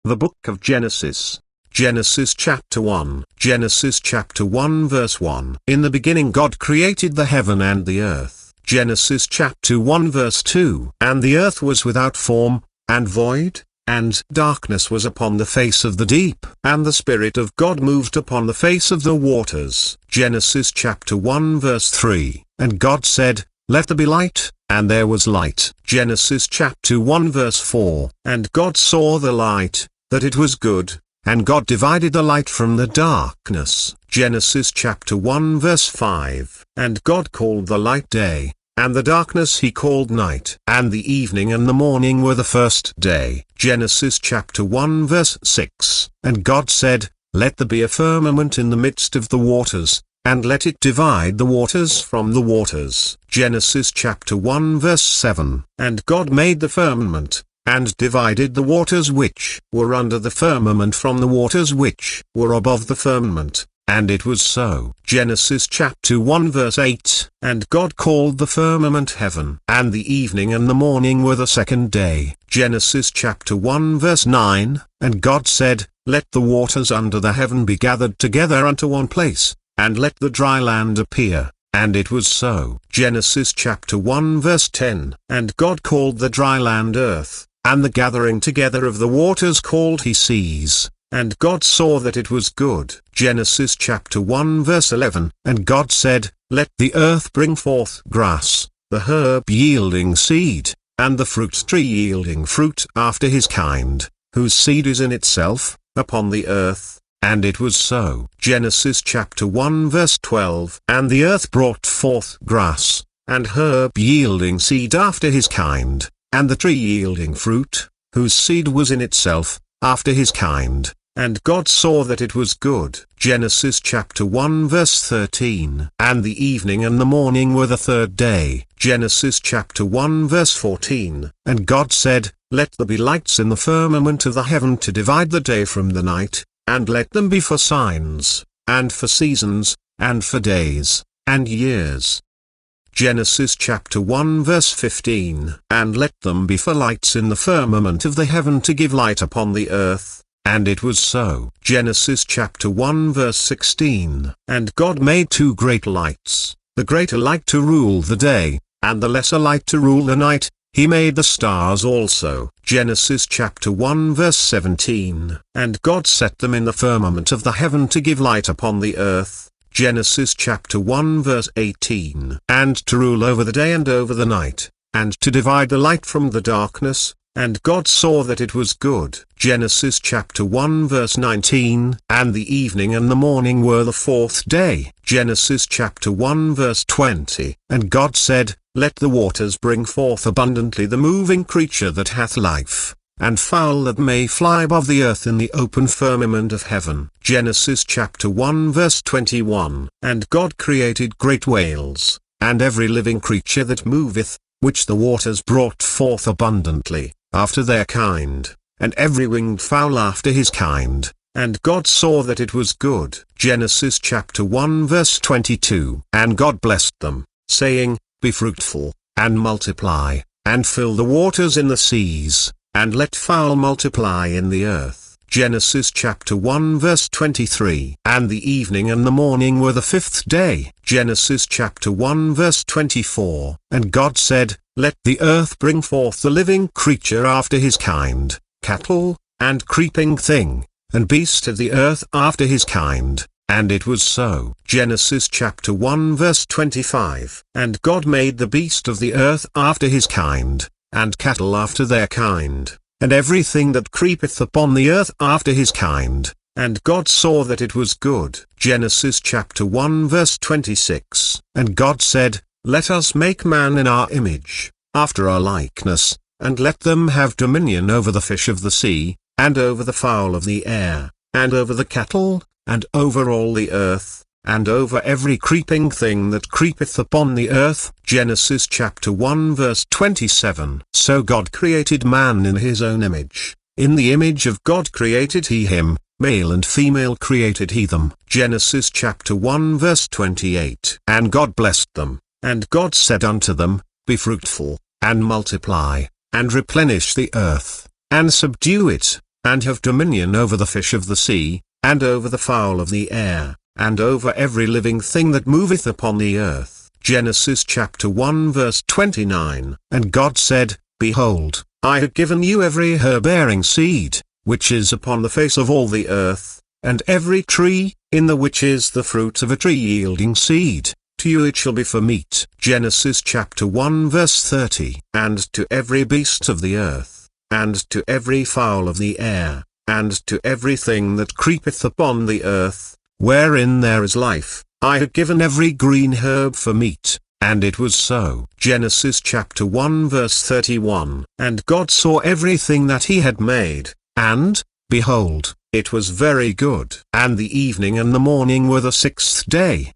The Book of Genesis. Genesis chapter 1. Genesis chapter 1 verse 1. In the beginning God created the heaven and the earth. Genesis chapter 1 verse 2. And the earth was without form, and void, and darkness was upon the face of the deep. And the Spirit of God moved upon the face of the waters. Genesis chapter 1 verse 3. And God said, "Let there be light," and there was light. Genesis chapter 1 verse 4. And God saw the light, that it was good, and God divided the light from the darkness. Genesis chapter 1 verse 5. And God called the light day, and the darkness he called night. And the evening and the morning were the first day. Genesis chapter 1 verse 6. And God said, "Let there be a firmament in the midst of the waters, and let it divide the waters from the waters." Genesis chapter 1 verse 7. And God made the firmament, and divided the waters which were under the firmament from the waters which were above the firmament. And it was so. Genesis chapter 1 verse 8. And God called the firmament heaven. And the evening and the morning were the second day. Genesis chapter 1 verse 9. And God said, "Let the waters under the heaven be gathered together unto one place, and let the dry land appear." And it was so. Genesis chapter 1 verse 10. And God called the dry land earth, and the gathering together of the waters called he seas. And God saw that it was good. Genesis chapter 1 verse 11. And God said, "Let the earth bring forth grass, the herb yielding seed, and the fruit tree yielding fruit after his kind, whose seed is in itself, upon the earth." And it was so. Genesis chapter 1 verse 12. And the earth brought forth grass, and herb yielding seed after his kind, and the tree yielding fruit, whose seed was in itself, after his kind. And God saw that it was good. Genesis chapter 1 verse 13. And the evening and the morning were the third day. Genesis chapter 1 verse 14. And God said, "Let there be lights in the firmament of the heaven to divide the day from the night, and let them be for signs, and for seasons, and for days, and years." Genesis chapter 1 verse 15. And let them be for lights in the firmament of the heaven to give light upon the earth. And it was so. Genesis chapter 1 verse 16. And God made two great lights, the greater light to rule the day, and the lesser light to rule the night. He made the stars also. Genesis chapter 1 verse 17. And God set them in the firmament of the heaven to give light upon the earth. Genesis chapter 1 verse 18. And to rule over the day and over the night, and to divide the light from the darkness. And God saw that it was good. Genesis chapter 1 verse 19. And the evening and the morning were the fourth day. Genesis chapter 1 verse 20. And God said, "Let the waters bring forth abundantly the moving creature that hath life, and fowl that may fly above the earth in the open firmament of heaven." Genesis chapter 1 verse 21. And God created great whales, and every living creature that moveth, which the waters brought forth abundantly, after their kind, and every winged fowl after his kind. And God saw that it was good. Genesis chapter 1 verse 22. And God blessed them, saying, "Be fruitful, and multiply, and fill the waters in the seas, and let fowl multiply in the earth." Genesis chapter 1 verse 23. And the evening and the morning were the fifth day. Genesis chapter 1 verse 24. And God said, "Let the earth bring forth the living creature after his kind, cattle, and creeping thing, and beast of the earth after his kind." And it was so. Genesis chapter 1 verse 25. And God made the beast of the earth after his kind, and cattle after their kind, and everything that creepeth upon the earth after his kind. And God saw that it was good. Genesis chapter 1 verse 26. And God said, "Let us make man in our image, after our likeness, and let them have dominion over the fish of the sea, and over the fowl of the air, and over the cattle, and over all the earth, and over every creeping thing that creepeth upon the earth." Genesis chapter 1 verse 27. So God created man in his own image. In the image of God created he him, male and female created he them. Genesis chapter 1 verse 28. And God blessed them, and God said unto them, "Be fruitful, and multiply, and replenish the earth, and subdue it, and have dominion over the fish of the sea, and over the fowl of the air, and over every living thing that moveth upon the earth. Genesis chapter 1 verse 29. And God said, Behold, I have given you every herb-bearing seed, which is upon the face of all the earth, and every tree, in the which is the fruit of a tree yielding seed. To you it shall be for meat. Genesis chapter 1 verse 30. And to every beast of the earth, and to every fowl of the air, and to everything that creepeth upon the earth, wherein there is life, I have given every green herb for meat. And it was so. Genesis chapter 1 verse 31. And God saw everything that he had made, and, behold, it was very good. And the evening and the morning were the sixth day.